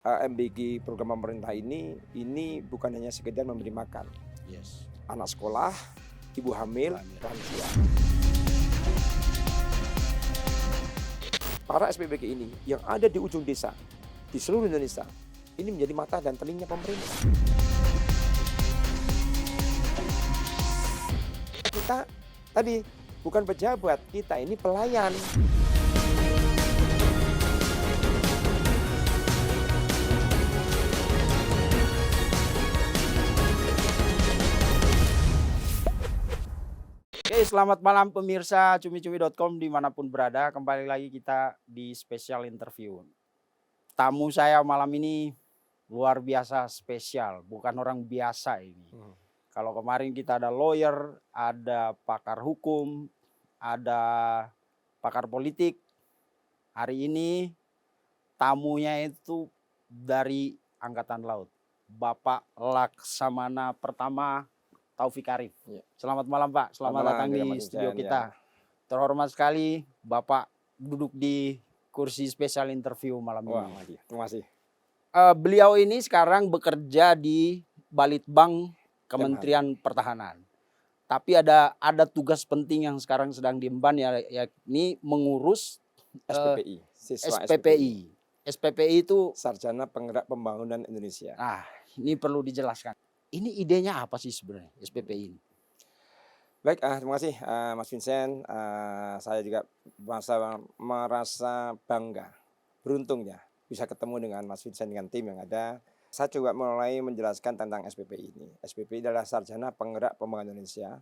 MBG program pemerintah ini bukan hanya sekedar memberi makan. Yes. Anak sekolah, ibu hamil, lansia. Para SPBG ini yang ada di ujung desa, di seluruh Indonesia, ini menjadi mata dan telinga pemerintah. Kita tadi bukan pejabat, kita ini pelayan. Oke, selamat malam pemirsa cumi-cumi.com dimanapun berada. Kembali lagi kita di spesial interview. Tamu saya malam ini luar biasa spesial, bukan orang biasa ini. Kalau kemarin kita ada lawyer, ada pakar hukum, ada pakar politik. Hari ini tamunya itu dari Angkatan Laut. Bapak Laksamana Pertama Taufik Arif. Ya. Selamat malam Pak, selamat datang di studio kita. Terhormat sekali Bapak duduk di kursi spesial interview malam ini. Terima kasih. Beliau ini sekarang bekerja di Balitbang Kementerian Pertahanan. Tapi ada tugas penting yang sekarang sedang diemban yakni mengurus SPPI, siswa SPPI. SPPI itu Sarjana Penggerak Pembangunan Indonesia. Nah, ini perlu dijelaskan. Ini idenya apa sih sebenarnya SPPI ini? Baik, terima kasih Mas Vincent. Saya juga merasa bangga, beruntung ya bisa ketemu dengan Mas Vincent dengan tim yang ada. Saya coba mulai menjelaskan tentang SPPI ini. SPPI adalah Sarjana Penggerak Pembangunan Indonesia.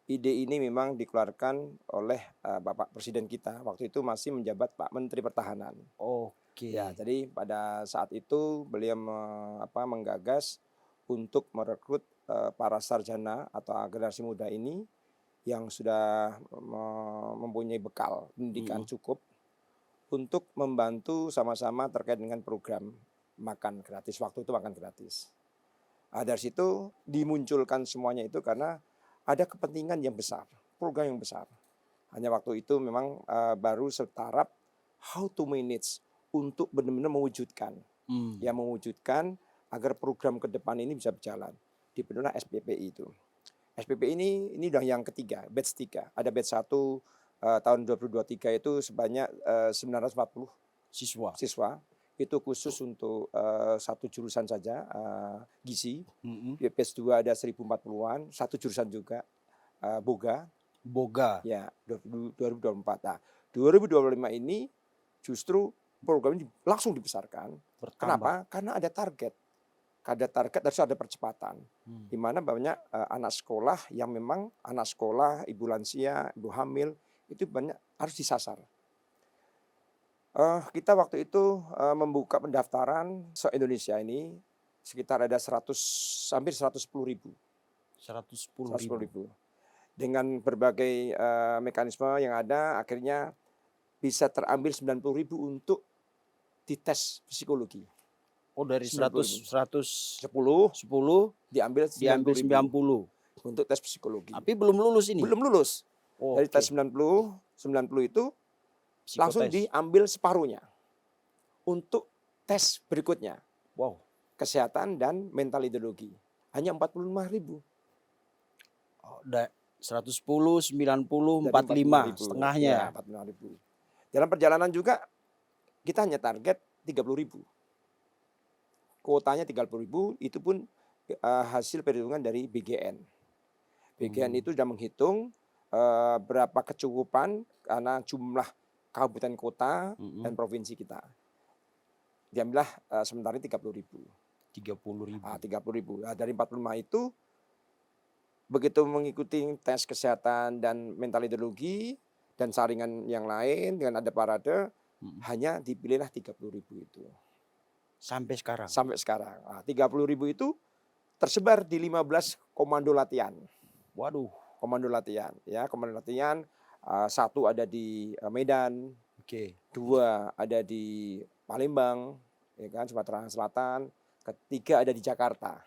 Ide ini memang dikeluarkan oleh Bapak Presiden kita. Waktu itu masih menjabat Pak Menteri Pertahanan. Oke. Ya, jadi pada saat itu beliau menggagas untuk merekrut para sarjana atau generasi muda ini yang sudah mempunyai bekal pendidikan cukup untuk membantu sama-sama terkait dengan program makan gratis. Waktu itu makan gratis. Dari situ dimunculkan semuanya itu karena ada kepentingan yang besar, program yang besar. Hanya waktu itu memang baru setaraf how to manage untuk benar-benar mewujudkan. Yang mewujudkan agar program ke depan ini bisa berjalan. Dibentuklah SPPI itu. SPPI ini udah yang ketiga, batch 3. Ada batch 1 tahun 2023 itu sebanyak 940 siswa. Itu khusus untuk satu jurusan saja, gizi. Batch 2 ada 1040-an, satu jurusan juga, boga. Ya, 2024. Nah, 2025 ini justru program ini langsung dibesarkan. Bertambah. Kenapa? Karena ada target. Ada target, harus ada percepatan. Di mana banyak anak sekolah yang memang anak sekolah, ibu lansia, ibu hamil, itu banyak harus disasar. Kita waktu itu membuka pendaftaran se-Indonesia ini sekitar ada hampir 110.000. 110.000. Dengan berbagai mekanisme yang ada, akhirnya bisa terambil 90.000 untuk dites psikologi. Oh, dari 110 diambil 90 untuk tes psikologi. Tapi belum lulus ini. Belum lulus. Dari tes 90 itu langsung diambil separuhnya untuk tes berikutnya. Wow. Kesehatan dan mental ideologi. Hanya 45.000. 110, 90, 45 setengahnya. Ya, 45.000. Dalam perjalanan juga kita hanya target 30.000. Kuotanya 30.000, itu pun hasil perhitungan dari BGN. BGN itu sudah menghitung berapa kecukupan karena jumlah kabupaten kota dan provinsi kita. Diambillah sementara 30.000. 30.000. 30.000. Nah, dari 45 itu begitu mengikuti tes kesehatan dan mental ideologi dan saringan yang lain dengan ada parade, hanya dipilihlah 30.000 itu. Sampai sekarang. Nah, 30.000 itu tersebar di 15 komando latihan. Waduh. Komando latihan. Ya, komando latihan. 1 ada di Medan. 2 ada di Palembang, ya kan, Sumatera Selatan. 3 ada di Jakarta.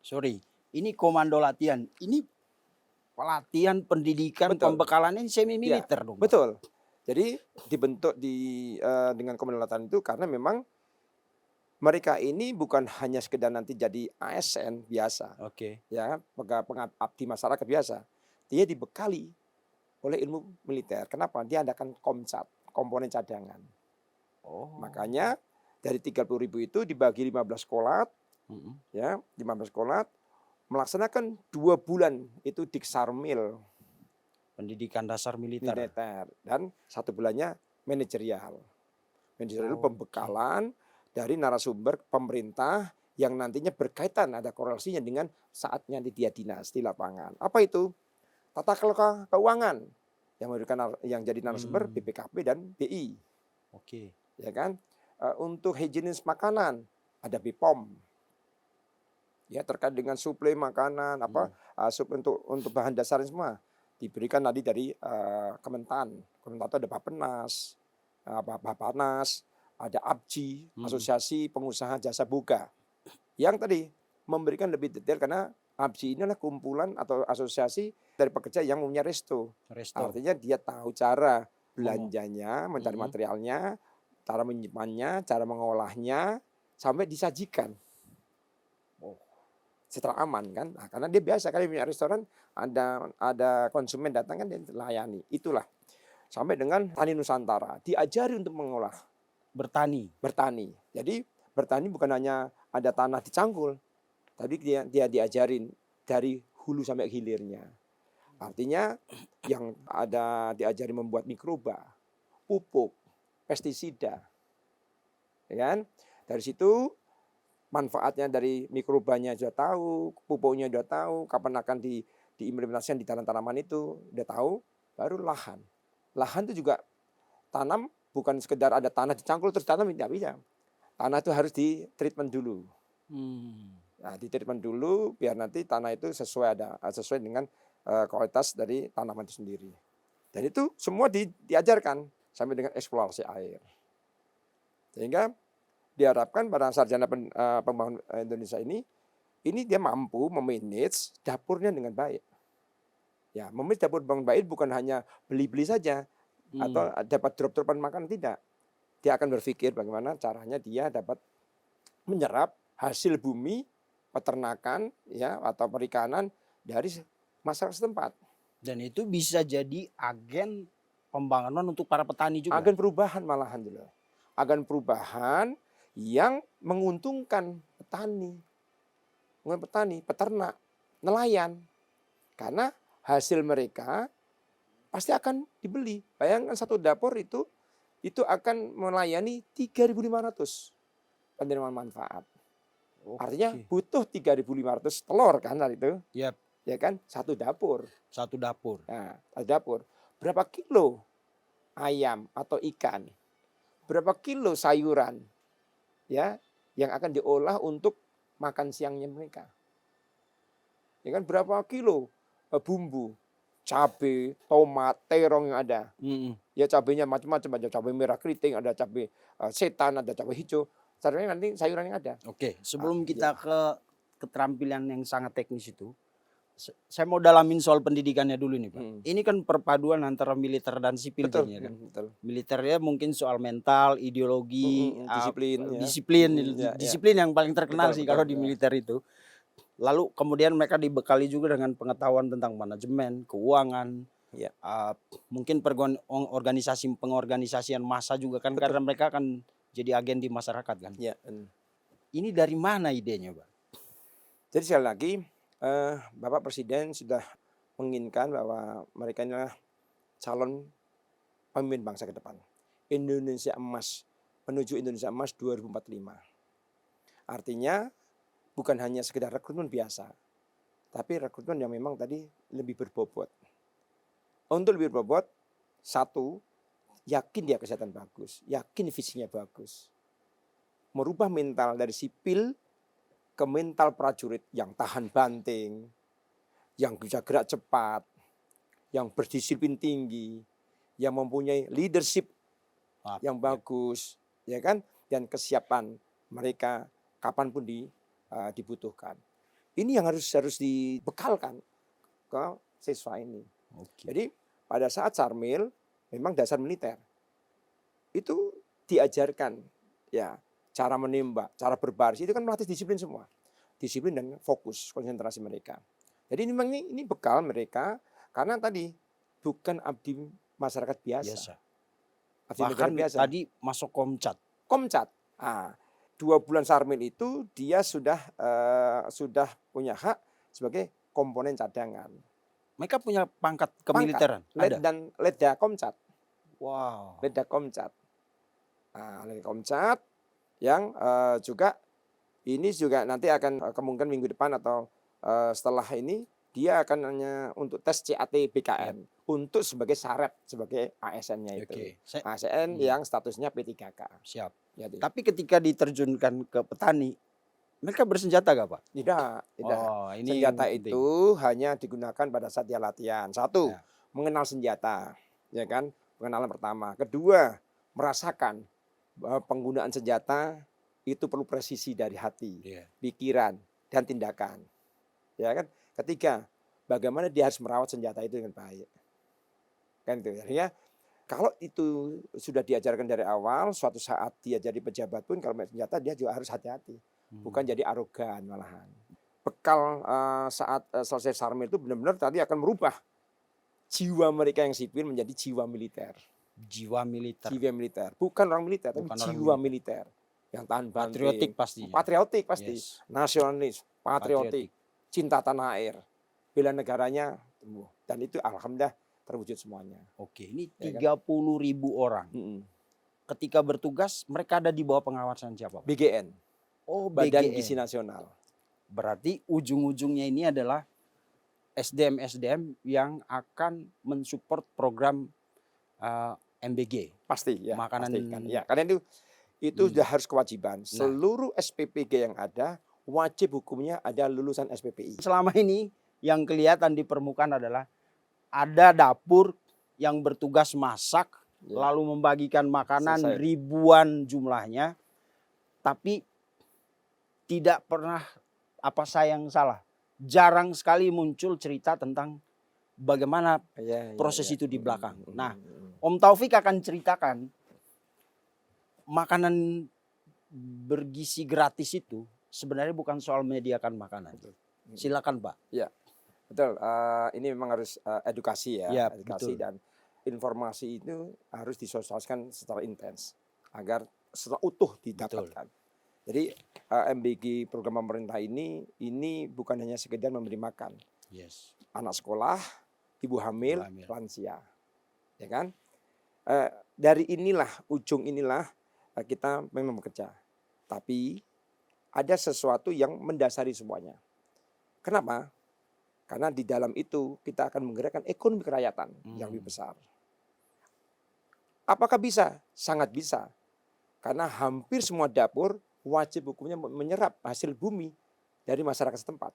Sorry, ini komando latihan. Ini pelatihan pendidikan pembekalannya semi militer dong. Betul. Jadi dibentuk dengan komando latihan itu karena memang mereka ini bukan hanya sekedar nanti jadi ASN biasa, Oke. ya, pengabdi masyarakat biasa. Dia dibekali oleh ilmu militer. Kenapa? Dia adakan komcat, komponen cadangan. Oh. Makanya dari 30.000 itu dibagi 15 sekolah, Mhm. ya, 15 sekolah melaksanakan 2 bulan itu Diksarmil Pendidikan dasar militer. militer dan 1 bulannya manajerial. Manajerial itu Oke. pembekalan dari narasumber pemerintah yang nantinya berkaitan ada korelasinya dengan saatnya dia dinas di lapangan. Apa itu? Tata kelola keuangan yang jadi narasumber Hmm. BPKP dan BI, Oke. ya kan? Untuk higienis makanan ada BPOM. Ya, terkait dengan suplai makanan Mhm. untuk bahan dasarnya semua diberikan tadi dari Kementan. Kementan itu ada Bappenas, Bapanas, ada APJI, Mhm. Asosiasi Pengusaha Jasa Boga. Yang tadi memberikan lebih detail karena APJI ini adalah kumpulan atau asosiasi dari pekerja yang mempunyai resto. Resto. Artinya dia tahu cara Oh. belanjanya, mencari Mhm. materialnya, cara menyimpannya, cara mengolahnya, sampai disajikan. Oh. Secara aman kan. Nah, karena dia biasa kali punya restoran ada konsumen datang kan dia layani. Itulah sampai dengan Tani Nusantara diajari untuk mengolah Bertani. bertani. Jadi bertani bukan hanya ada tanah dicangkul, tapi dia diajarin dari hulu sampai hilirnya. Artinya yang ada diajari membuat mikroba, pupuk, pestisida, ya kan? Dari situ manfaatnya dari mikrobanya sudah tahu, pupuknya sudah tahu, kapan akan diimplementasikan di tanaman itu sudah tahu, baru lahan. Lahan itu juga tanam bukan sekedar ada tanah dicangkul terus tanam, tidak bisa. Tanah itu harus di treatment dulu. Hmm. Nah, di treatment dulu biar nanti tanah itu sesuai dengan kualitas dari tanaman itu sendiri. Dan itu semua diajarkan sampai dengan eksplorasi air. Sehingga diharapkan para sarjana pembangunan Indonesia ini dia mampu memanage dapurnya dengan baik. Ya, memanage dapur dengan baik bukan hanya beli-beli saja atau dapat drop-dropan makan, tidak. Dia akan berpikir bagaimana caranya dia dapat menyerap hasil bumi, peternakan ya atau perikanan dari masyarakat setempat. Dan itu bisa jadi agen pembangunan untuk para petani juga. Agen perubahan malahan dulu. Agen perubahan yang menguntungkan petani. Bukan petani, peternak, nelayan. Karena hasil mereka pasti akan dibeli. Bayangkan satu dapur itu akan melayani 3.500 penerimaan manfaat. Artinya Oke. butuh 3.500 telur kan hari itu. Yap. Ya kan? Satu dapur. Satu dapur. Nah, satu dapur. Berapa kilo ayam atau ikan? Berapa kilo sayuran ya yang akan diolah untuk makan siangnya mereka? Ya kan berapa kilo bumbu, cabai, tomat, terong yang ada. Ya cabainya macam-macam, ada cabai merah keriting, ada cabai setan, ada cabai hijau. Sayurannya nanti sayuran yang ada. Oke, sebelum Ya. kita ke keterampilan yang sangat teknis itu, saya mau dalamin soal pendidikannya dulu nih Pak. Ini kan perpaduan antara militer dan sipil Betul, jadinya kan. betul. Militernya mungkin soal mental, ideologi, Disiplin ya. disiplin, Ya. disiplin yang paling terkenal Betul, sih kalau betul, di ya. militer itu. Lalu kemudian mereka dibekali juga dengan pengetahuan tentang manajemen, keuangan, Ya. mungkin pengorganisasian massa juga kan, Betul. karena mereka akan jadi agen di masyarakat kan. Ya. Ini dari mana idenya Pak? Jadi sekali lagi Bapak Presiden sudah menginginkan bahwa mereka adalah calon pemimpin bangsa ke depan. Indonesia emas, menuju Indonesia emas 2045. Artinya bukan hanya sekedar rekrutmen biasa, tapi rekrutmen yang memang tadi lebih berbobot. Untuk lebih berbobot, satu, yakin dia kesehatan bagus, yakin visinya bagus. Merubah mental dari sipil ke mental prajurit yang tahan banting, yang bisa gerak cepat, yang berdisiplin tinggi, yang mempunyai leadership yang bagus, ya kan? Dan kesiapan mereka kapanpun dibutuhkan. Ini yang harus dibekalkan ke siswa ini. Jadi pada saat Sarmil memang dasar militer itu diajarkan ya cara menembak, cara berbaris itu kan melatih disiplin semua. Disiplin dan fokus konsentrasi mereka. Jadi ini memang ini bekal mereka karena tadi bukan abdi masyarakat biasa, Biasa. abdi negara Bahkan biasa. tadi masuk Komcat. Komcat. 2 bulan Sarmil itu dia sudah punya hak sebagai komponen cadangan. Mereka punya pangkat Pangkat, kemiliteran? Ada? dan Letda Komcat. Wow. Letda Komcat. Letda Komcat yang juga ini juga nanti akan kemungkinan minggu depan atau setelah ini dia akan hanya untuk tes CAT BKN untuk sebagai syarat sebagai ASN-nya itu. Oke. ASN yang statusnya P3K. Siap. Jadi, Tapi ketika diterjunkan ke petani, mereka bersenjata gak Pak? tidak. Oh, ini Senjata yang penting. itu hanya digunakan pada saat dia latihan. Satu, Ya. mengenal senjata, ya kan? Pengenalan pertama. Kedua, merasakan bahwa penggunaan senjata itu perlu presisi dari hati, pikiran, dan tindakan. Ya kan? Ketiga, bagaimana dia harus merawat senjata itu dengan baik. Kan itu. Artinya kalau itu sudah diajarkan dari awal, suatu saat dia jadi pejabat pun kalau main senjata dia juga harus hati-hati. Bukan jadi arogan malahan. Bekal saat selesai Sarmil itu benar-benar tadi akan merubah jiwa mereka yang sipil menjadi jiwa militer. Jiwa militer. Jiwa militer. Bukan orang militer, tapi jiwa militer. Yang tahan banting. Patriotik pasti. Patriotik pasti. Yes. Nasionalis, patriotik, cinta tanah air, bela negaranya tumbuh. Dan itu alhamdulillah terwujud semuanya. Oke, ini Ya 30.000 orang. Ketika bertugas mereka ada di bawah pengawasan siapa Pak? BGN. Oh, Badan BGN. Gizi Nasional. Berarti ujung-ujungnya ini adalah SDM yang akan mensupport program MBG. Pasti ya. Makanan. Pasti, kan. Ya, karena itu sudah harus kewajiban. Seluruh SPPG yang ada wajib hukumnya ada lulusan SPPI. Selama ini yang kelihatan di permukaan adalah ada dapur yang bertugas masak, lalu membagikan makanan ribuan jumlahnya, tapi tidak pernah, apa saya yang salah, jarang sekali muncul cerita tentang bagaimana proses itu di belakang. Nah, Om Taufik akan ceritakan makanan bergizi gratis itu sebenarnya bukan soal menyediakan makanan. Silakan Pak. Ya, betul. Ini memang harus edukasi ya, edukasi betul. Dan informasi itu harus disosialisasikan secara intens agar secara utuh didapatkan. Betul. Jadi MBG program pemerintah ini bukan hanya sekedar memberi makan. Yes. Anak sekolah, ibu hamil, lansia, ya kan? Dari ujung inilah kita memang bekerja. Tapi ada sesuatu yang mendasari semuanya. Kenapa? Karena di dalam itu kita akan menggerakkan ekonomi kerakyatan yang lebih besar. Apakah bisa? Sangat bisa. Karena hampir semua dapur wajib hukumnya menyerap hasil bumi dari masyarakat setempat.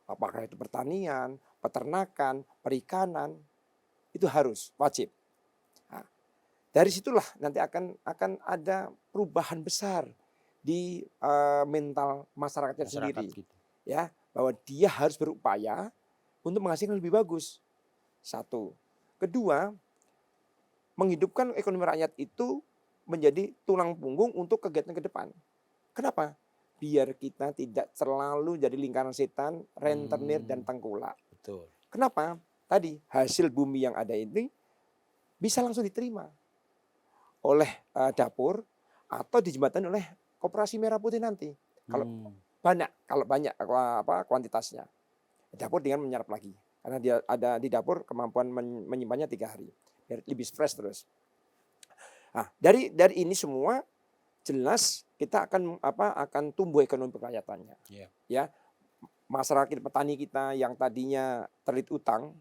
Apakah itu pertanian, peternakan, perikanan, itu harus wajib. Nah, dari situlah nanti akan ada perubahan besar di mental masyarakatnya sendiri. Gitu. Ya, bahwa dia harus berupaya untuk menghasilkan lebih bagus. Satu. Kedua, menghidupkan ekonomi rakyat itu menjadi tulang punggung untuk kegiatan ke depan. Kenapa? Biar kita tidak selalu jadi lingkaran setan, rentenir dan tengkulak. Betul. Kenapa? Tadi hasil bumi yang ada ini bisa langsung diterima oleh dapur atau dijembatani oleh Koperasi Merah Putih nanti. Kalau banyak kuantitasnya. Dapur dengan menyerap lagi. Karena dia ada di dapur kemampuan menyimpannya 3 hari. Biar lebih fresh terus. Nah, dari ini semua jelas kita akan tumbuh ekonomi kerakyatannya. Ya. Masyarakat petani kita yang tadinya terlilit utang,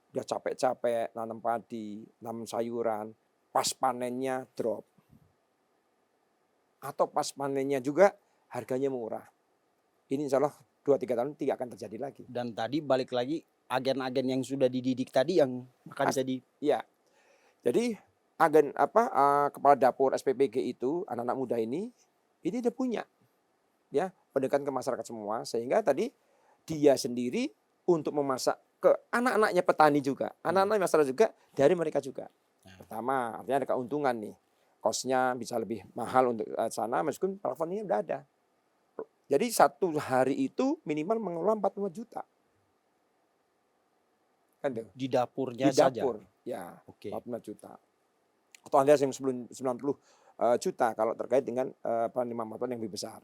udah capek-capek nanam padi, nanam sayuran, pas panennya drop. Atau pas panennya juga harganya murah. Ini insya Allah 2-3 tahun tidak akan terjadi lagi. Dan tadi balik lagi agen-agen yang sudah dididik tadi yang akan jadi. Iya. Jadi agen kepala dapur SPPG itu anak-anak muda ini udah punya ya pendekatan ke masyarakat semua sehingga tadi dia sendiri untuk memasak ke anak-anaknya petani juga, anak-anak masyarakat juga dari mereka juga. Pertama artinya ada keuntungan nih. cost-nya bisa lebih mahal untuk sana meskipun plafonnya udah ada. Jadi satu hari itu minimal mengelola 45 juta. Kan tuh. Di dapurnya Di saja. dapur, ya Oke. 45 juta. Atau ada yang sebelum 90 juta kalau terkait dengan penerimaan yang lebih besar.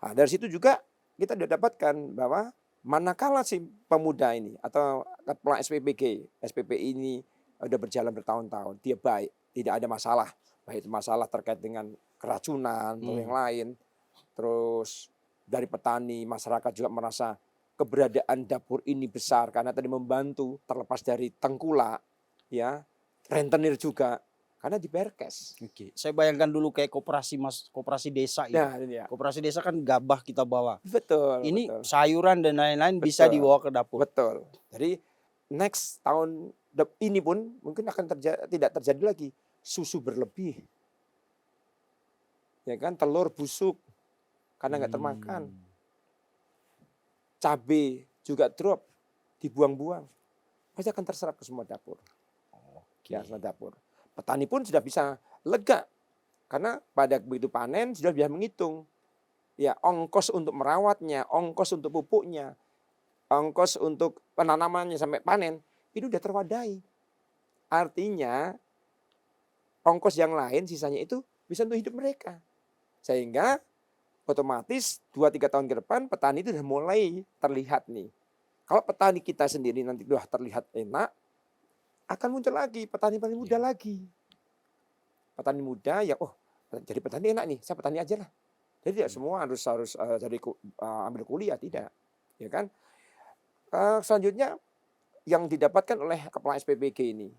Nah, dari situ juga kita sudah dapatkan bahwa manakala si pemuda ini atau kepala SPPI ini udah berjalan bertahun-tahun, dia baik, tidak ada masalah, baik itu masalah terkait dengan keracunan atau yang lain. Terus dari petani, masyarakat juga merasa keberadaan dapur ini besar karena tadi membantu terlepas dari tengkulak, ya, rentenir juga karena dibayar cash. Oke, saya bayangkan dulu kayak koperasi desa itu. Nah, ini ya. Koperasi desa kan gabah kita bawa. Betul, Ini betul. sayuran dan lain-lain bisa Betul, dibawa ke dapur. betul. Jadi next tahun ini pun mungkin akan tidak terjadi lagi susu berlebih. Ya kan, telur busuk karena nggak termakan. Cabai juga drop, dibuang-buang. Pasti akan terserap ke semua dapur. Oke. Ya, semua dapur. Petani pun sudah bisa lega karena pada begitu panen sudah bisa menghitung. Ya, ongkos untuk merawatnya, ongkos untuk pupuknya, ongkos untuk penanamannya sampai panen itu udah terwadahi. Artinya ongkos yang lain sisanya itu bisa untuk hidup mereka. Sehingga otomatis 2-3 tahun ke depan petani itu sudah mulai terlihat nih. Kalau petani kita sendiri nanti sudah terlihat enak, akan muncul lagi petani-petani muda lagi. Petani muda yang jadi petani enak nih, saya petani aja lah. Jadi tidak semua harus jadi ambil kuliah, tidak. Ya kan? Selanjutnya yang didapatkan oleh kepala SPPG ini,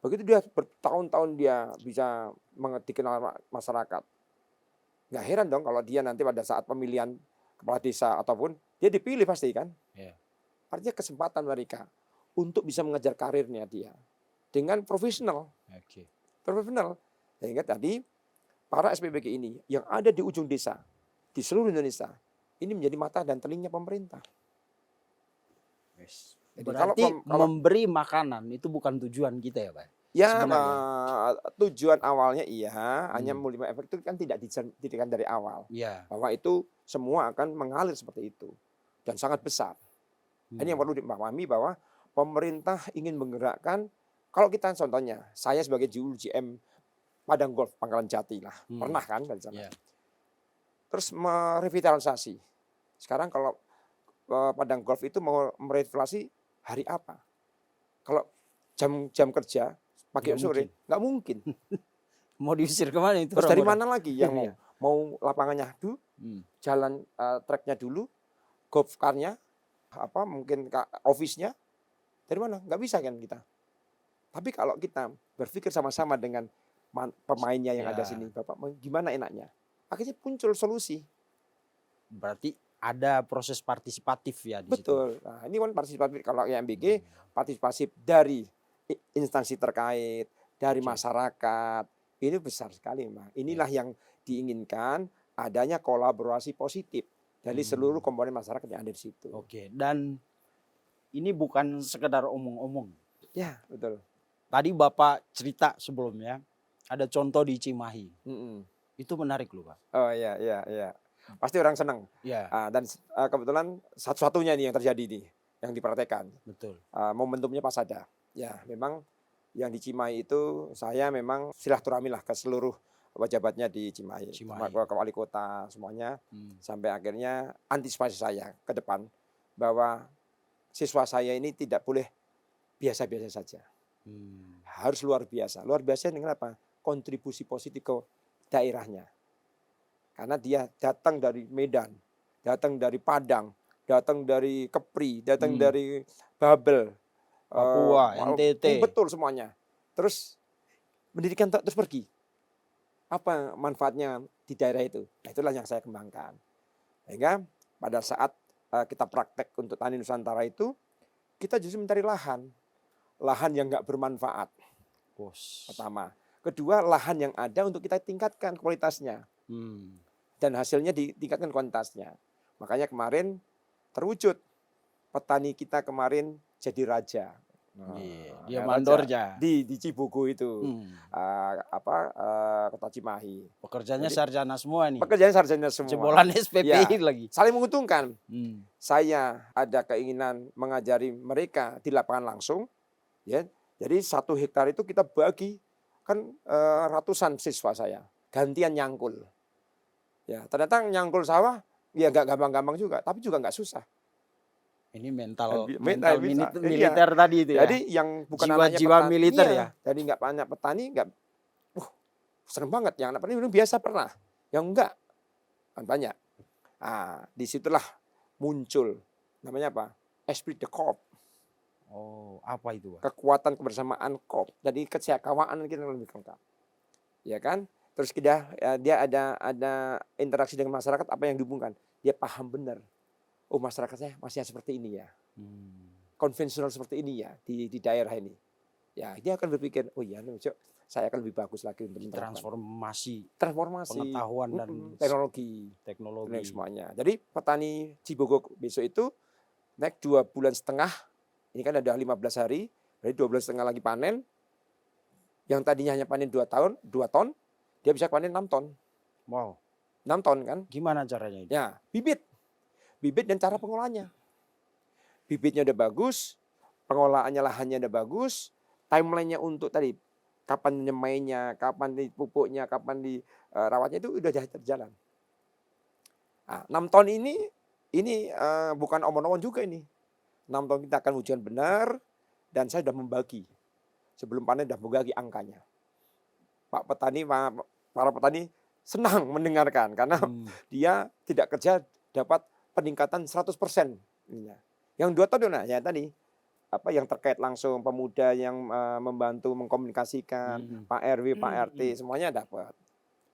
begitu dia bertahun-tahun dia bisa dikenal masyarakat. Nggak heran dong kalau dia nanti pada saat pemilihan kepala desa ataupun dia dipilih pasti kan. Artinya kesempatan mereka untuk bisa mengejar karirnya dia dengan profesional. Profesional. Sehingga tadi para SPPG ini yang ada di ujung desa di seluruh Indonesia ini menjadi mata dan telinga pemerintah. Jadi berarti kalau memberi makanan itu bukan tujuan kita ya Pak? Ya, tujuan awalnya iya, hanya menerima efek itu kan tidak didikan dari awal. Bahwa itu semua akan mengalir seperti itu dan sangat besar. Ini yang perlu dipahami bahwa pemerintah ingin menggerakkan. Kalau kita contohnya, saya sebagai juru GM Padang Golf Pangkalan Jati lah, pernah kan dari sana. Terus merevitalisasi. Sekarang kalau Padang Golf itu mau merevitalisasi hari apa? Kalau jam kerja pagi sore nggak mungkin. Mau diusir kemana itu? Terus dari mana lagi yang mau lapangannya dulu, jalan treknya dulu, golf car-nya, mungkin office-nya, dari mana? Nggak bisa kan kita. Tapi kalau kita berpikir sama-sama dengan pemainnya yang ada sini, Bapak gimana enaknya? Akhirnya muncul solusi. Berarti ada proses partisipatif ya di Betul. Nah, ini kan partisipatif kalau MBG partisipatif dari instansi terkait, dari masyarakat. Ini besar sekali, Mas. Inilah yang diinginkan, adanya kolaborasi positif dari seluruh komponen masyarakat yang ada di situ. Oke, dan ini bukan sekedar omong-omong. Ya, betul. Tadi Bapak cerita sebelumnya, ada contoh di Cimahi. Itu menarik loh, Pak. Oh iya. Pasti orang senang. Dan kebetulan satu-satunya ini yang terjadi nih, yang dipraktekkan. Betul. Momentumnya pas ada. Ya, memang yang di Cimahi itu saya memang silaturahmi lah ke seluruh pejabatnya di Cimahi. Ke wali kota semuanya. Sampai akhirnya antisipasi saya ke depan bahwa siswa saya ini tidak boleh biasa-biasa saja. Harus luar biasa. Luar biasa dengan apa? Kontribusi positif ke daerahnya. Karena dia datang dari Medan, datang dari Padang, datang dari Kepri, datang dari Babel, Papua, NTT. Betul semuanya. Terus pendidikan terus pergi. Apa manfaatnya di daerah itu? Nah, itulah yang saya kembangkan. Sehingga pada saat kita praktek untuk tani Nusantara itu, kita justru mencari lahan yang nggak bermanfaat. Pertama. Kedua, lahan yang ada untuk kita tingkatkan kualitasnya. Dan hasilnya ditingkatkan kualitasnya. Makanya kemarin terwujud petani kita kemarin jadi raja. Iya, dia Raja mandornya. di Cibogo itu, Kota Cimahi. Pekerjaannya Jadi sarjana semua nih. pekerjaan sarjana semua. Jebolan SPPI Ya, lagi. saling menguntungkan. Saya Ada keinginan mengajari mereka di lapangan langsung, ya. Jadi 1 hektar itu kita bagi, kan ratusan siswa saya, gantian nyangkul. Ya, ternyata nyangkul sawah, ya nggak gampang-gampang juga, tapi juga nggak susah. Ini mental Mental mental bisa. Iya. militer tadi itu ya. Jadi yang bukan anaknya Jiwa-jiwa petani, militer iya. ya. Jadi nggak banyak petani, nggak, serem banget. Yang anak petani biasa pernah, yang enggak kan banyak. Disitulah muncul namanya apa? Esprit de corps. Oh, apa itu, Pak? Kekuatan kebersamaan corps. Jadi kesetiakawanan kita lebih lengkap. Ya kan? Terus dia ada interaksi dengan masyarakat, apa yang dihubungkan? Dia paham benar. Oh, masyarakatnya masih seperti ini ya. Konvensional seperti ini ya di daerah ini. Ya, dia akan berpikir, oh iya, saya akan lebih bagus lagi untuk Transformasi pengetahuan dan teknologi teknologi semuanya. Jadi petani Cibogo besok itu naik 2,5 bulan. Ini kan ada 15 hari, berarti 2,5 bulan lagi panen. Yang tadinya hanya panen 2 ton, dia bisa panen 6 ton. Wow. 6 ton kan? Gimana caranya itu? Ya, bibit dan cara pengolahannya. Bibitnya udah bagus, pengolahannya lahannya udah bagus, timelinenya untuk tadi kapan nyemainya, kapan dipupuknya, kapan dirawatnya itu udah terjalan. 6 ton ini bukan omon-omon juga ini. 6 ton kita akan ujian benar, dan saya sudah membagi. Sebelum panen sudah membagi angkanya. Para petani senang mendengarkan karena dia tidak kerja dapat peningkatan 100%. Yang 2 ton ya tadi yang terkait langsung pemuda yang membantu mengkomunikasikan, Pak RW, Pak RT semuanya dapat.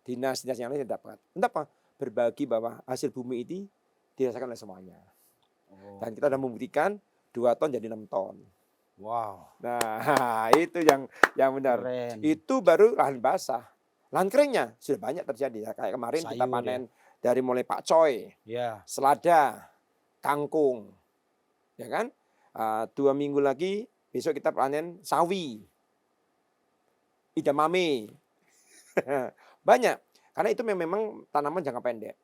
Dinas yang lain dapat. Untuk apa? Berbagi bahwa hasil bumi ini dirasakan oleh semuanya. Dan kita sudah membuktikan 2 ton jadi 6 ton. Wow. Nah, itu yang benar. Keren. Itu baru lahan basah. Lahan keringnya sudah banyak terjadi ya. Kayak kemarin kita panen dari mulai pakcoy, selada, kangkung. Ya kan? 2 minggu lagi besok kita panen sawi, edamame. Banyak. Karena itu memang tanaman jangka pendek.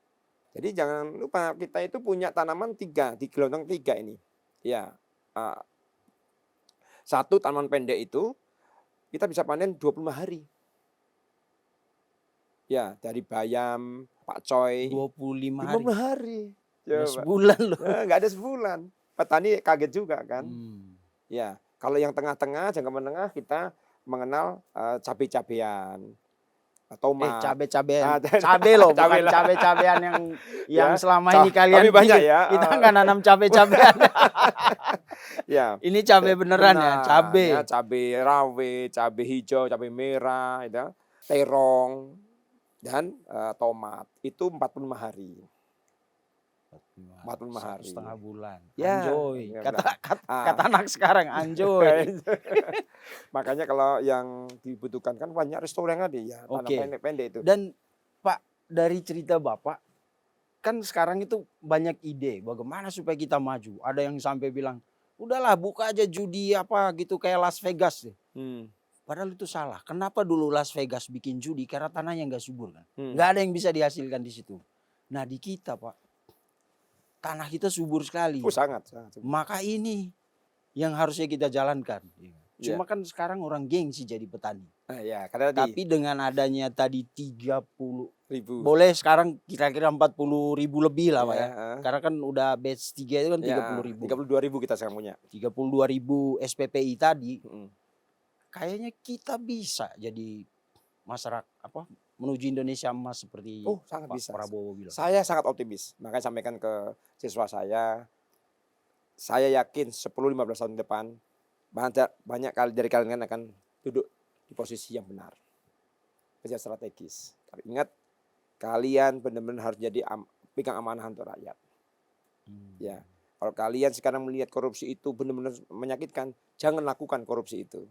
Jadi jangan lupa kita itu punya tanaman 3 di gelombang 3 ini. Ya. 1 tanaman pendek itu kita bisa panen 25 hari. Ya, dari bayam, pakcoy 25 hari. Udah sebulan loh. Enggak ada sebulan. Petani kaget juga kan. Ya, kalau yang tengah-tengah, jangka menengah kita mengenal cabai-cabean. Tomat. Cabai-cabean. Cabai loh, bukan cabai-cabean yang selama ini kalian banyak ya. Kita nggak nanam cabai-cabean. Ya. Ini cabai beneran ya, cabai. Ya, cabai rawit, cabai hijau, cabai merah, itu, terong dan tomat. Itu 45 hari. 45 hari. Setengah bulan. Ya, anjoy. Kata anak sekarang, anjoy. Makanya kalau yang dibutuhkan kan banyak restoran ada ya, tanam pendek-pendek itu. Dan Pak, dari cerita Bapak, kan sekarang itu banyak ide bagaimana supaya kita maju. Ada yang sampai bilang, udahlah buka aja judi apa gitu kayak Las Vegas deh. Padahal itu salah. Kenapa dulu Las Vegas bikin judi? Karena tanahnya nggak subur kan. Nggak ada yang bisa dihasilkan di situ. Nah di kita Pak, tanah kita subur sekali. Sangat. Maka ini yang harusnya kita jalankan. Cuma kan sekarang orang gengsi jadi petani. Tapi dengan adanya tadi 30.000. Boleh sekarang kira-kira 40.000 lebih lah Pak ya. Karena kan udah batch 3 itu kan 30.000. 32.000 kita sekarang punya. 32.000 SPPI tadi. Kayaknya kita bisa jadi masyarakat menuju Indonesia emas seperti sangat Pak bisa. Prabowo bilang. Saya sangat optimis. Makanya sampaikan ke siswa saya yakin 10-15 tahun depan banyak kali dari kalian akan duduk di posisi yang benar. Kerja strategis. Tapi ingat, kalian benar-benar harus jadi pegang amanah untuk rakyat. Ya, kalau kalian sekarang melihat korupsi itu benar-benar menyakitkan, jangan lakukan korupsi itu.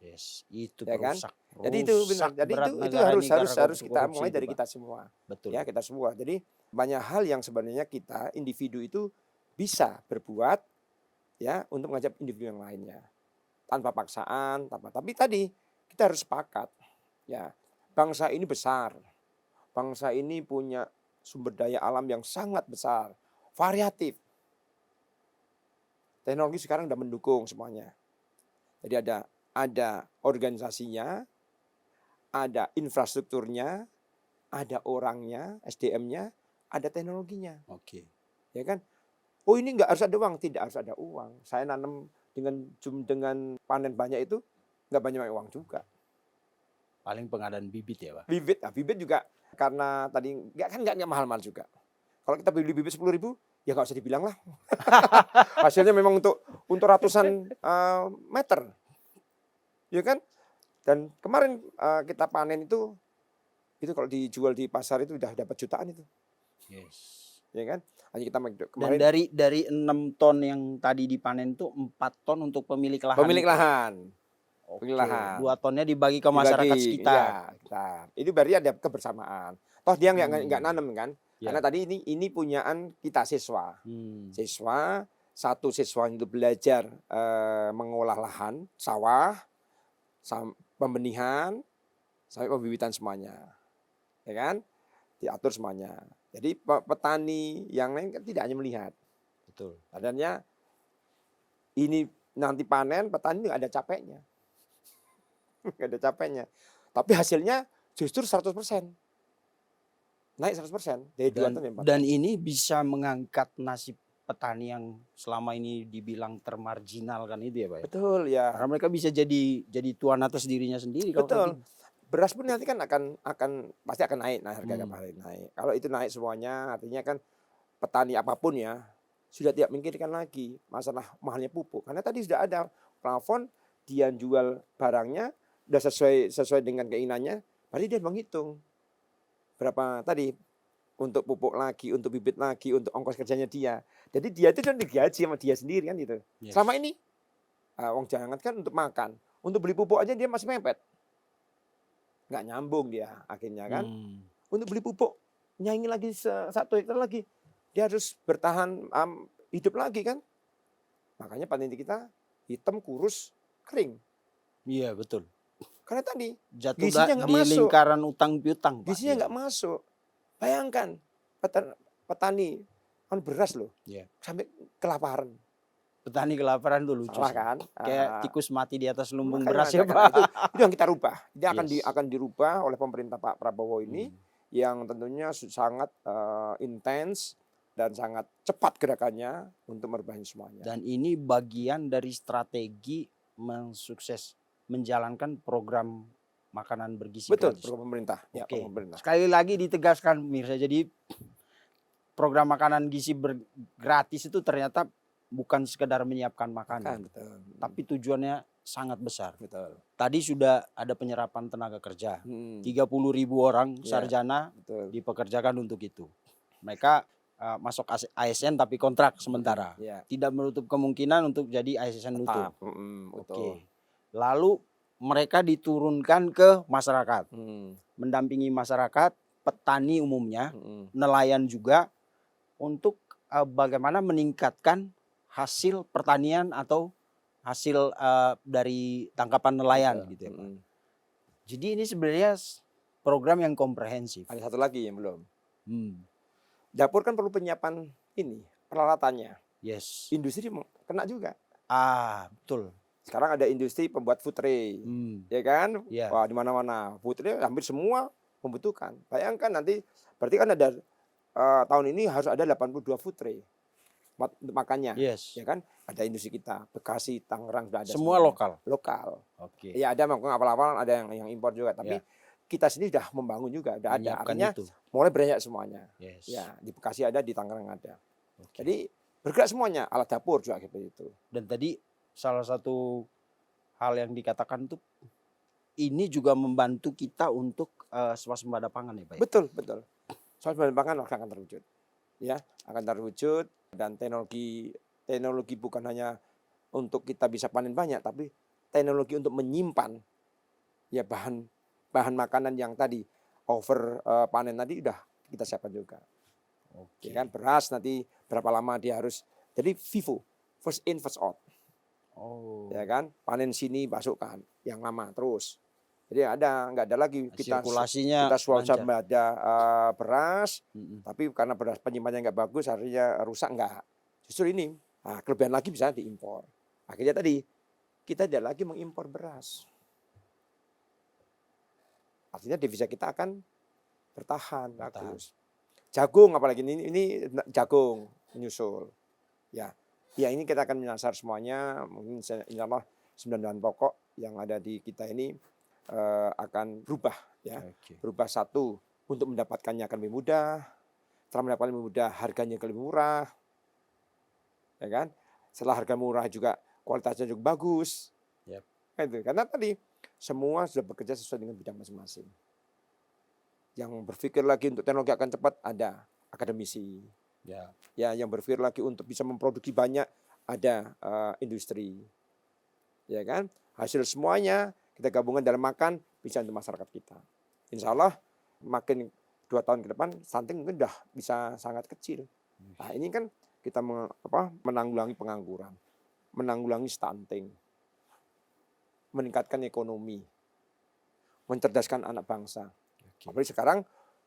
Yes, itu ya kan? rusak. Jadi itu benar. Jadi itu harus kita mulai dari kita semua. Betul. Ya, kita semua. Jadi banyak hal yang sebenarnya kita individu itu bisa berbuat ya untuk mengajak individu yang lainnya. tanpa paksaan, tapi tadi kita harus sepakat. Ya, bangsa ini besar. Bangsa ini punya sumber daya alam yang sangat besar, variatif. Teknologi sekarang sudah mendukung semuanya. Jadi ada organisasinya, ada infrastrukturnya, ada orangnya, SDM-nya, ada teknologinya. Oke. Ya kan? Oh ini nggak harus ada uang, tidak harus ada uang. Saya nanam dengan panen banyak itu nggak banyak uang juga. Paling pengadaan bibit ya, Pak? Bibit juga karena tadi nggak mahal-mahal juga. Kalau kita beli bibit 10.000, ya nggak usah dibilang lah. Hasilnya memang untuk ratusan meter, ya kan? Dan kemarin kita panen itu kalau dijual di pasar itu udah dapat jutaan itu, Yes. ya kan? Hanya kita Dan kemarin dari 6 ton yang tadi dipanen itu 4 ton untuk pemilik lahan. pemilik itu? lahan. Oke. Pemilik lahan. 2 tonnya dibagi ke masyarakat sekitar. Ya, itu berarti ada kebersamaan. Toh dia nggak nanam kan? Ya. Karena tadi ini punyaan kita siswa. Siswa, satu siswa itu belajar mengolah lahan, sawah, pembenihan, sampai pembibitan semuanya. Ya kan? Diatur semuanya. Jadi petani yang lain kan tidak hanya melihat. Betul. Adanya ini nanti panen, petani nggak ada capeknya. Nggak ada capeknya. Tapi hasilnya justru 100%. Naik 100% dari 2 ton ya 4 ton. Dan ini bisa mengangkat nasib petani yang selama ini dibilang termarginal kan itu ya, Pak? Betul ya. Karena mereka bisa jadi tuan atas dirinya sendiri. Betul. Beras pun nanti kan pasti akan naik, harga naik. Kalau itu naik semuanya, artinya kan petani apapun ya sudah tidak memikirkan lagi masalah mahalnya pupuk. Karena tadi sudah ada plafon, dia jual barangnya sudah sesuai dengan keinginannya, berarti dia menghitung berapa tadi untuk pupuk lagi, untuk bibit lagi, untuk ongkos kerjanya dia. Jadi dia itu kan digaji sama dia sendiri kan gitu. Yes. Selama ini, wong jangan kan untuk makan, untuk beli pupuk aja dia masih mepet. Nggak nyambung dia akhirnya kan. Untuk beli pupuk nyanyi lagi 1 hektar lagi, dia harus bertahan hidup lagi kan. Makanya panen kita hitam, kurus, kering. Iya betul. Karena tadi jatuh di lingkaran utang piutang. Gizinya nggak masuk. Bayangkan petani kan beras loh, sampai kelaparan. Petani kelaparan tuh lucu. Salah kan? Kayak tikus mati di atas lumbung beras ya Pak. Itu yang kita rubah. Ini akan dirubah oleh pemerintah Pak Prabowo ini yang tentunya sangat intens dan sangat cepat gerakannya untuk merubah semuanya. Dan ini bagian dari strategi menjalankan program makanan bergizi. Betul, program pemerintah. Oke. Ya, program pemerintah. Sekali lagi ditegaskan pemirsa, jadi program makanan gizi gratis itu ternyata bukan sekedar menyiapkan makanan, betul. Tapi tujuannya sangat besar. Betul. Tadi sudah ada penyerapan tenaga kerja, 30.000 orang sarjana dipekerjakan untuk itu. Mereka masuk ASN tapi kontrak sementara, tidak menutup kemungkinan untuk jadi ASN utuh. Oke. Lalu mereka diturunkan ke masyarakat, mendampingi masyarakat, petani umumnya, nelayan juga, untuk bagaimana meningkatkan hasil pertanian atau hasil dari tangkapan nelayan gitu ya Pak. Jadi ini sebenarnya program yang komprehensif. Ada satu lagi yang belum. Dapur kan perlu penyiapan peralatannya. Yes. Industri kena juga. Betul. Sekarang ada industri pembuat food tray, ya kan? Yeah. Wah di mana-mana food tray hampir semua membutuhkan. Bayangkan nanti, berarti kan ada tahun ini harus ada 82 food tray untuk makannya, ya kan? Ada industri kita, Bekasi, Tangerang sudah ada. Semua lokal. Oke. Ya ada kapal-kapal, ada yang impor juga, tapi kita sendiri sudah membangun juga, sudah ada. Artinya mulai banyak semuanya. Ya di Bekasi ada, di Tangerang ada. Jadi bergerak semuanya, alat dapur juga seperti itu. Dan tadi salah satu hal yang dikatakan tuh ini juga membantu kita untuk swasembada pangan ya Pak. Betul. Swasembada pangan akan terwujud. Ya, akan terwujud, dan teknologi bukan hanya untuk kita bisa panen banyak, tapi teknologi untuk menyimpan ya bahan makanan yang tadi over panen tadi udah kita siapkan juga. Oke. Ya kan beras nanti berapa lama dia harus, jadi FIFO, first in first out. Oh. ya kan? Panen sini masukkan yang lama terus. Jadi nggak ada lagi Sirkulasinya kita lancar. swasembada beras, Mhm. tapi karena beras penyimpanannya nggak bagus, akhirnya rusak nggak. Justru ini, kelebihan lagi bisa diimpor. Akhirnya tadi kita tidak lagi mengimpor beras. Artinya devisa kita akan bertahan Bertahan. bagus. Jagung apalagi ini jagung menyusul. Ya, ya ini kita akan menyasar semuanya. Mungkin insya Allah 9 bahan pokok yang ada di kita ini akan berubah ya. Oke. Berubah satu untuk mendapatkannya akan lebih mudah. Setelah mendapatkan lebih mudah, harganya akan lebih murah. Ya kan? Setelah harga murah juga kualitasnya juga bagus. Yap. Itu karena tadi semua sudah bekerja sesuai dengan bidang masing-masing. Yang berpikir lagi untuk teknologi akan cepat ada akademisi. Ya. Ya, yang berpikir lagi untuk bisa memproduksi banyak ada industri. Ya kan? Hasil semuanya kita gabungkan dalam makan bisa untuk masyarakat kita. Insya Allah makin 2 tahun ke depan stunting mungkin udah bisa sangat kecil. Nah, ini kan kita menanggulangi pengangguran, menanggulangi stunting, meningkatkan ekonomi, mencerdaskan anak bangsa. Oke. Apalagi sekarang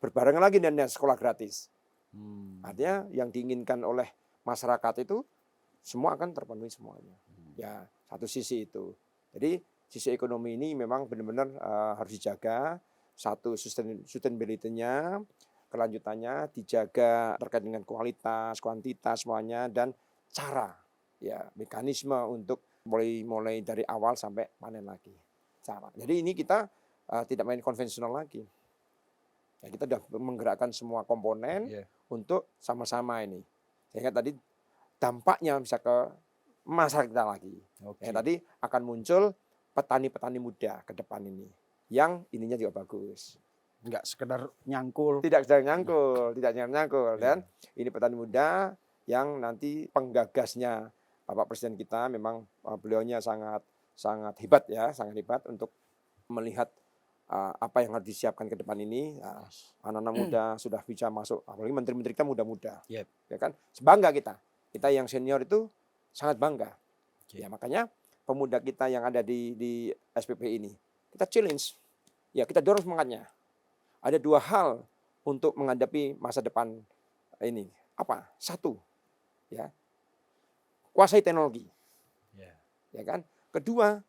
berbarengan lagi dengan sekolah gratis. Hmm. Artinya yang diinginkan oleh masyarakat itu semua akan terpenuhi semuanya. Ya, satu sisi itu. Jadi sisi ekonomi ini memang benar-benar harus dijaga. Satu sustainability-nya, kelanjutannya dijaga terkait dengan kualitas, kuantitas semuanya dan cara ya mekanisme untuk mulai dari awal sampai panen lagi. Cara. Jadi ini kita tidak main konvensional lagi. Ya, kita sudah menggerakkan semua komponen untuk sama-sama ini. Sehingga tadi dampaknya bisa ke masyarakat kita lagi. Okay. Tadi akan muncul petani-petani muda ke depan ini. Yang ininya juga bagus. Enggak sekedar nyangkul. Tidak sekedar nyangkul. Dan ini petani muda yang nanti penggagasnya Bapak Presiden kita memang beliaunya sangat hebat ya, sangat hebat untuk melihat apa yang harus disiapkan ke depan ini. Anak-anak muda sudah bisa masuk, apalagi menteri-menteri kita muda-muda. Yep. Ya kan? Bangga kita yang senior itu sangat bangga. Okay. Ya makanya pemuda kita yang ada di SPP ini kita challenge. Ya kita dorong semangatnya. Ada 2 hal untuk menghadapi masa depan ini. Apa? 1, ya kuasai teknologi. Ya kan? 2,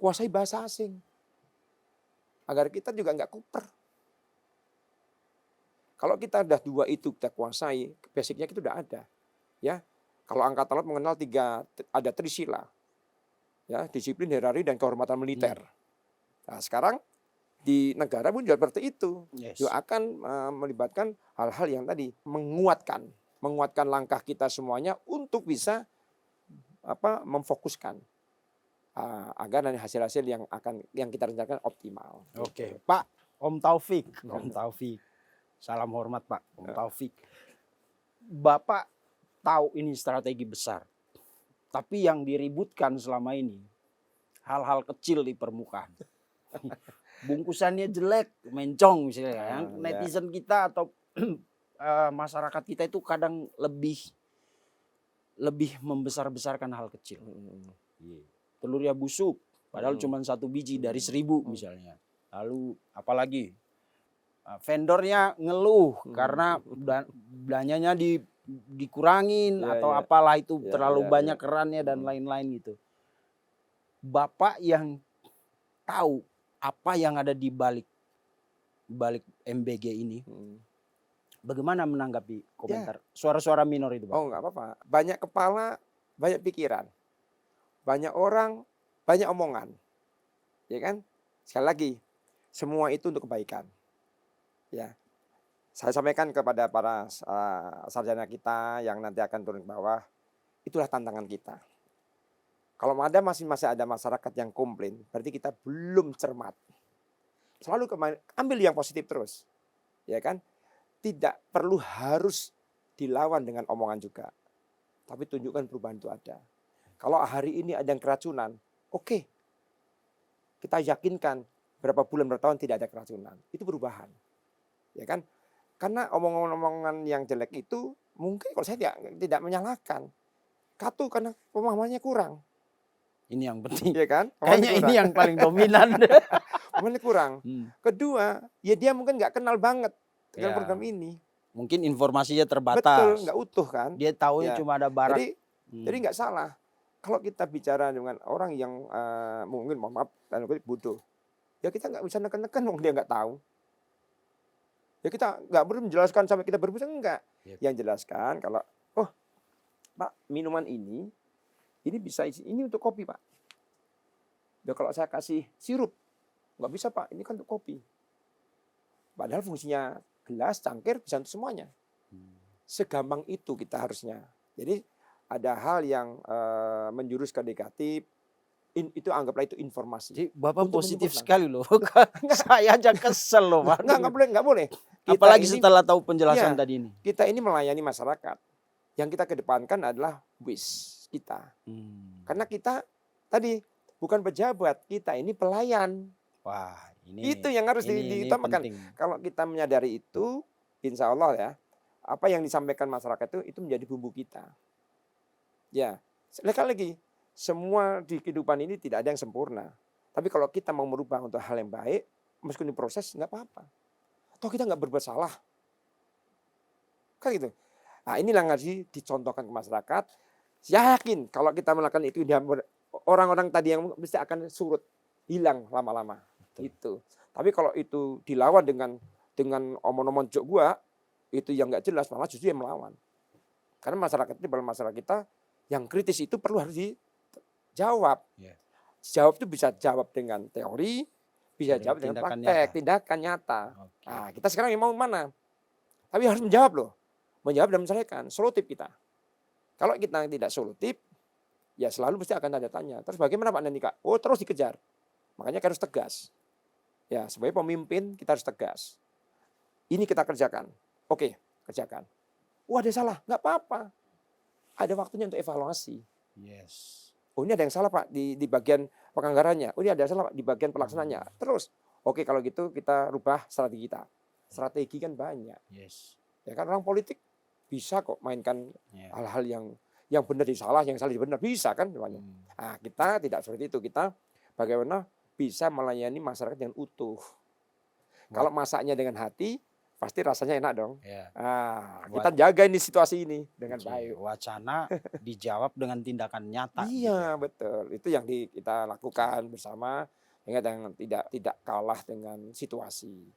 kuasai bahasa asing. Agar kita juga nggak kuper. Kalau kita udah 2 itu kita kuasai, basicnya kita udah ada. Ya, kalau Angkatan Laut mengenal 3, ada trisila. Ya, disiplin, hierarki dan kehormatan militer. Nah, sekarang di negara pun juga seperti itu. Juga akan melibatkan hal-hal yang tadi menguatkan langkah kita semuanya untuk bisa memfokuskan agar nanti hasil-hasil yang kita rencanakan optimal. Oke, Pak Om Taufik. Om Taufik. Salam hormat Pak Om Taufik. Bapak tahu ini strategi besar. Tapi yang diributkan selama ini hal-hal kecil di permukaan. Bungkusannya jelek, mencong misalnya. Netizen kita atau masyarakat kita itu kadang lebih membesar-besarkan hal kecil. Telurnya busuk, padahal cuma 1 biji dari 1000 misalnya. Lalu apalagi vendornya ngeluh karena belanjanya dikurangin atau apalah itu terlalu banyak kerannya dan lain-lain gitu. Bapak yang tahu apa yang ada di balik MBG ini, bagaimana menanggapi komentar suara-suara minor itu, Pak? Oh, nggak apa-apa. Banyak kepala, banyak pikiran, banyak orang, banyak omongan, ya kan? Sekali lagi, semua itu untuk kebaikan. Ya, saya sampaikan kepada para sarjana kita yang nanti akan turun ke bawah, itulah tantangan kita. Kalau masih ada masyarakat yang komplain, berarti kita belum cermat. Selalu ambil yang positif terus, ya kan? Tidak perlu harus dilawan dengan omongan juga, tapi tunjukkan perubahan itu ada. Kalau hari ini ada yang keracunan, oke, kita yakinkan berapa bulan bertahun tidak ada keracunan, itu perubahan, ya kan? Karena omongan-omongan yang jelek itu mungkin kalau saya tidak menyalahkan, karena pemahamannya kurang. Ini yang penting. ya kan? Kayaknya ini yang paling dominan. Pemainnya kurang. Kedua, ya dia mungkin nggak kenal banget dengan Ya. program ini. Mungkin informasinya Betul, terbatas. nggak utuh kan? Dia taunya Ya. cuma ada barak. Jadi nggak salah. Kalau kita bicara dengan orang yang mungkin mohon maaf tanda kutip bodoh, ya kita nggak bisa neken-neken dong dia nggak tahu. Ya kita nggak perlu menjelaskan sampai kita berpusat, enggak. Yep. Yang jelaskan kalau, oh Pak minuman ini bisa ini untuk kopi Pak. Ya kalau saya kasih sirup, nggak bisa Pak, ini kan untuk kopi. Padahal fungsinya gelas, cangkir bisa untuk semuanya. Segampang itu kita harusnya. Jadi ada hal yang menjurus ke negatif, itu anggaplah itu informasi. Jadi Bapak Untuk positif menyempurnakan. sekali loh. Saya aja kesel loh Pak. Nggak boleh. Kita Apalagi ini, setelah tahu penjelasan ya, tadi ini. kita ini melayani masyarakat. Yang kita kedepankan adalah wish kita. Karena kita tadi bukan pejabat, kita ini pelayan. Wah, ini Itu yang harus diutamakan. Kalau kita menyadari itu, insya Allah ya, apa yang disampaikan masyarakat itu menjadi bumbu kita. Ya, sekali lagi, semua di kehidupan ini tidak ada yang sempurna. Tapi kalau kita mau merubah untuk hal yang baik, meskipun diproses nggak apa-apa. Toh kita nggak berbuat salah. Kan gitu. Nah inilah yang harus dicontohkan ke masyarakat. Saya yakin kalau kita melakukan itu, orang-orang tadi yang mesti akan surut, hilang lama-lama. Itu. Tapi kalau itu dilawan dengan omong-omong jok gua, itu yang nggak jelas, malah justru yang melawan. Karena masyarakat ini, masyarakat kita yang kritis itu perlu harus dijawab. Yeah. Jawab itu bisa jawab dengan teori, bisa jawab dengan praktek, tindakan nyata. Okay. Nah, kita sekarang yang mau mana? Tapi harus menjawab loh. Menjawab dan menyelesaikan. Solutif kita. Kalau kita tidak solutif, ya selalu pasti akan tanda tanya. Terus bagaimana Pak Nandika? Oh terus dikejar. Makanya kita harus tegas. Ya sebagai pemimpin kita harus tegas. Ini kita kerjakan. Oke, kerjakan. Wah ada salah, nggak apa-apa. Ada waktunya untuk evaluasi. Yes. Oh ini ada yang salah Pak di bagian penganggarannya. Oh ini ada yang salah Pak di bagian pelaksananya. Terus, oke kalau gitu kita rubah strategi kita. Strategi kan banyak. Yes. Ya kan orang politik bisa kok mainkan hal-hal yang benar di salah, yang salah di benar, bisa kan semuanya. Nah, kita tidak seperti itu. Kita bagaimana bisa melayani masyarakat dengan utuh. Kalau masaknya dengan hati, pasti rasanya enak dong. Nah, kita jaga ini situasi ini dengan baik. Wacana dijawab dengan tindakan nyata. Iya, betul. Itu yang kita lakukan bersama. Ingat yang tidak kalah dengan situasi.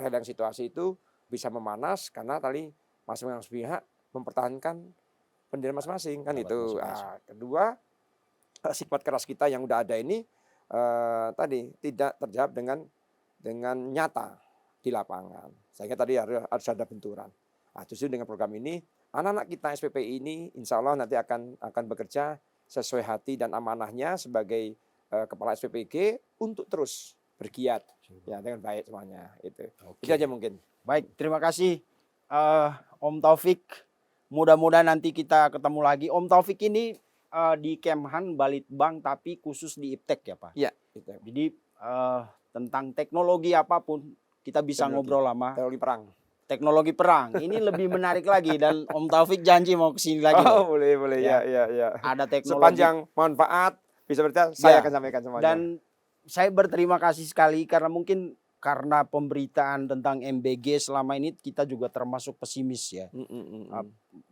Kadang situasi itu bisa memanas karena tadi masing-masing pihak mempertahankan pendirian masing-masing kan itu. Kedua, sifat keras kita yang udah ada ini tadi tidak terjawab dengan nyata di lapangan. Sehingga tadi harus ada benturan. Nah, justru dengan program ini anak-anak kita SPPI ini insya Allah nanti akan bekerja sesuai hati dan amanahnya sebagai kepala SPPG untuk terus bergiat ya dengan baik semuanya itu. Itu aja mungkin. Baik, terima kasih Om Taufik. Mudah-mudahan nanti kita ketemu lagi. Om Taufik ini di Kemhan Balitbang tapi khusus di Iptek ya Pak? Iya. Jadi tentang teknologi apapun kita bisa ngobrol lama. Teknologi perang. Ini lebih menarik lagi dan Om Taufik janji mau kesini lagi. Oh boleh ya. Ada teknologi. Sepanjang manfaat bisa berarti saya akan sampaikan semuanya. Dan saya berterima kasih sekali karena mungkin karena pemberitaan tentang MBG selama ini kita juga termasuk pesimis ya.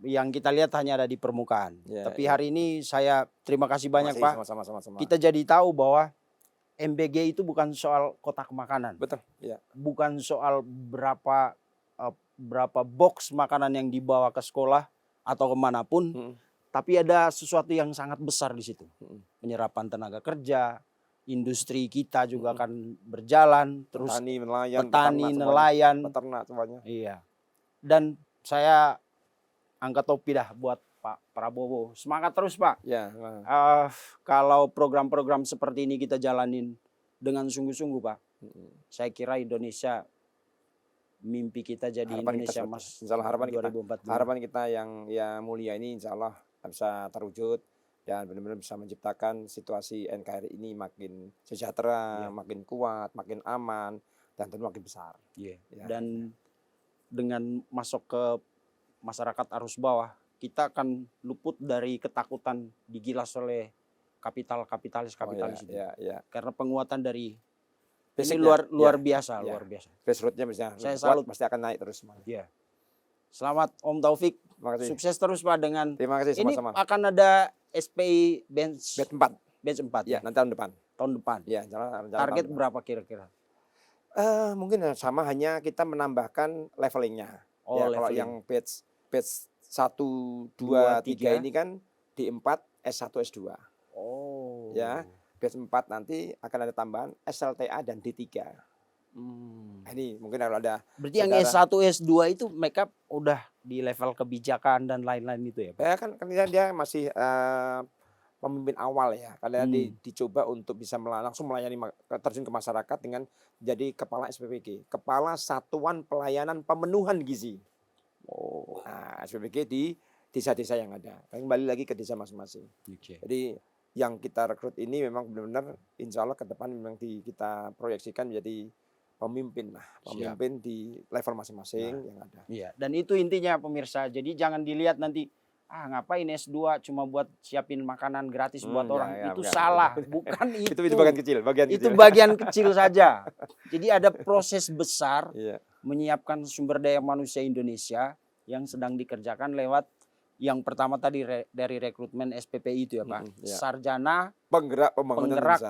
Yang kita lihat hanya ada di permukaan. Tapi hari ini saya terima kasih banyak Pak. Sama-sama. Kita jadi tahu bahwa MBG itu bukan soal kotak makanan. Betul. Ya. Bukan soal berapa box makanan yang dibawa ke sekolah atau kemanapun. Tapi ada sesuatu yang sangat besar di situ. Penyerapan tenaga kerja. Industri kita juga akan berjalan, terus petani, nelayan, peternak semuanya. Iya. Dan saya angkat topi dah buat Pak Prabowo. Semangat terus Pak. Ya. Kalau program-program seperti ini kita jalanin dengan sungguh-sungguh Pak, saya kira Indonesia mimpi kita jadi harapan Indonesia kita, Mas. Insya Allah harapan kita yang mulia ini Insya Allah bisa terwujud. Ya benar-benar bisa menciptakan situasi NKRI ini makin sejahtera, makin kuat, makin aman, dan tentu makin besar. Ya. Dan dengan masuk ke masyarakat arus bawah, kita akan luput dari ketakutan digilas oleh kapitalis Oh, ya, itu. ya, ya. Karena penguatan dari ini Basicnya, luar ya, biasa, ya. luar biasa. Grassroots-nya misalnya Saya kuat, salut. pasti akan naik terus semuanya. Iya. Selamat Om Taufik, Terima kasih. sukses terus Pak dengan Terima kasih ini sama-sama. akan ada SPI Bench Batch 4. Batch 4 Ya, nanti tahun depan. tahun depan. Ya, rencana Target tahun depan. berapa kira-kira? Mungkin sama, hanya kita menambahkan levelingnya. Oh, Ya, kalau leveling. yang batch 1, 2, 2, 3 3. ini kan di 4 S1, S2. Oh. Ya, batch 4 nanti akan ada tambahan SLTA dan D3. Nah, ini mungkin kalau ada Berarti yang saudara- S1, S2 itu mereka udah di level kebijakan dan lain-lain itu ya Pak? ya kan dia masih pemimpin awal ya, karena dicoba untuk bisa langsung melayani terjun ke masyarakat dengan jadi kepala SPPG, Kepala Satuan Pelayanan Pemenuhan Gizi. Oh. Nah, SPPG di desa-desa yang ada. Kembali lagi ke desa masing-masing. Okay. Jadi yang kita rekrut ini memang benar-benar insya Allah ke depan memang kita proyeksikan menjadi pemimpin lah, pemimpin di level masing-masing yang ada. Iya, dan itu intinya pemirsa. Jadi jangan dilihat nanti ngapain S2 cuma buat siapin makanan gratis buat orang. Ya, Itu bukan. salah, bukan itu. Itu bagian kecil, Itu bagian kecil saja. Jadi ada proses besar Iya. menyiapkan sumber daya manusia Indonesia yang sedang dikerjakan lewat yang pertama tadi dari rekrutmen SPPI itu ya Pak. Iya. Sarjana Penggerak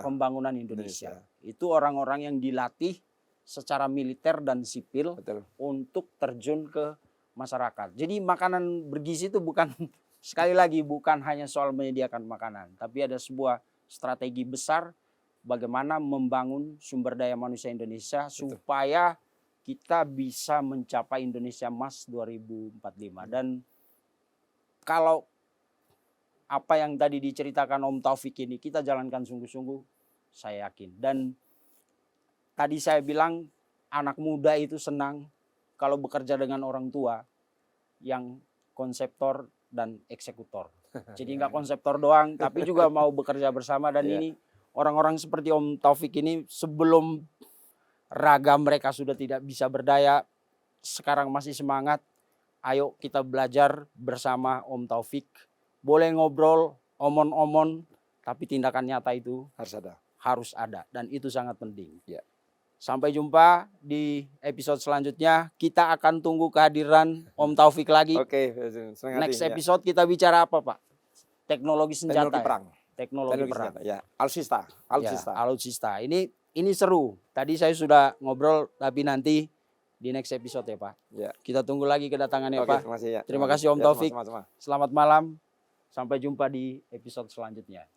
pembangunan Indonesia. Itu orang-orang yang dilatih secara militer dan sipil. Betul. Untuk terjun ke masyarakat. Jadi makanan bergizi itu bukan sekali lagi bukan hanya soal menyediakan makanan, tapi ada sebuah strategi besar bagaimana membangun sumber daya manusia Indonesia. Betul. Supaya kita bisa mencapai Indonesia Emas 2045. Dan kalau apa yang tadi diceritakan Om Taufik ini kita jalankan sungguh-sungguh, saya yakin. Dan tadi saya bilang anak muda itu senang kalau bekerja dengan orang tua yang konseptor dan eksekutor. Jadi nggak konseptor doang, tapi juga mau bekerja bersama. Dan ini orang-orang seperti Om Taufik ini sebelum raga mereka sudah tidak bisa berdaya, sekarang masih semangat. Ayo kita belajar bersama Om Taufik. Boleh ngobrol, omon-omon, tapi tindakan nyata itu harus ada. Dan itu sangat penting. Ya. Sampai jumpa di episode selanjutnya. Kita akan tunggu kehadiran Om Taufik lagi. Oke, next episode kita bicara apa Pak? Teknologi senjata. Teknologi perang. Teknologi perang. Senjata, ya. Alutsista. Alutsista. Ini seru. Tadi saya sudah ngobrol, tapi nanti di next episode ya Pak. Ya. Kita tunggu lagi kedatangannya Pak. Terima kasih Om Taufik. Selamat malam. Sampai jumpa di episode selanjutnya.